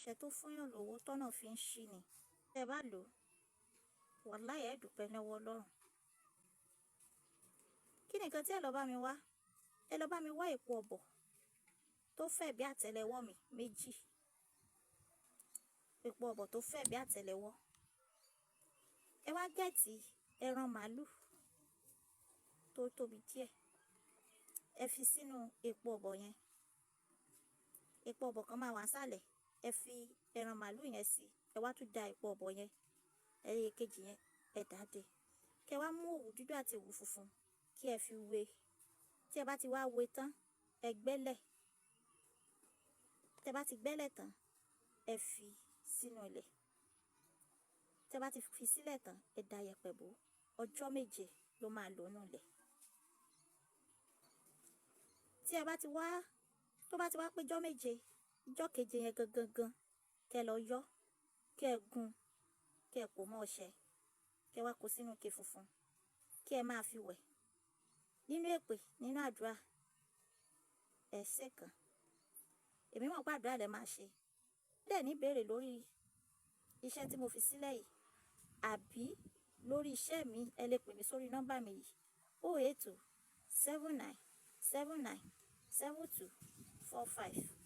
ọṣẹ tó fúnyàn lówó tọ́nà fi ń ṣí ni. Tẹ́ bá lò wàláhì ẹ dúpẹ́ lọ́wọ́ Ọlọ́run. Kí ni nǹkan tí ẹ lọ bá mi wá? Ẹ lọ bá mi wá èpo ọ̀bọ̀ tó fẹ̀ bí àtẹ́lẹwọ́ mi méjì. Èpo ọ̀bọ̀ tó fẹ̀ bí àtẹ́lẹwọ́. Ẹ wá gẹ̀ẹ́tì ẹran màálù tó tóbi díẹ̀. Ẹ fi sínú èpo ọ̀bọ̀ yẹn. Èpo ọ̀bọ̀ kan máa wà sálẹ̀. Ẹ fi ẹran màálù yẹn sí. Ẹ wá tún da èpo ọ̀bọ̀ yẹn. Ẹyẹ kejì yẹn ẹ dà dé. Kẹ wá mú òwú dúdú àti òwú funfun kí ẹ fi wé. Tí ẹ bá ti wá wé tán, ẹ gbẹ́lẹ̀. Tẹ́ bá ti gbẹ́lẹ̀ tán, ẹ fi sínú ilẹ̀. Tẹ́ bá ti fi sílẹ̀ tán, ẹ da yẹ̀pẹ̀ bò. Ọjọ́ 7 ló máa lò nínú ilẹ̀. Tí ẹ bá ti wá, tó bá ti wá pé ọjọ́ 7, ọjọ́ keje yẹn gangan, kẹ lọ yọ́, kẹ gun, kẹ pò mọ́ ọṣẹ, kẹ wá kó sínú ike funfun, kí ẹ máa fi wẹ̀. Nínú èpè, nínú àdúrà, ẹ̀ṣẹ̀ kan. Èmi mọ̀ pé àdúrà lẹ máa ṣe. Dẹ̀ ní ìbéèrè lórí iṣẹ́ tí mo fi sílẹ̀ yìí. Àbí lórí iṣẹ́ mi, ẹ lè pè mí sórí nọ́mbà mi yìí. 082 79 79 72 45.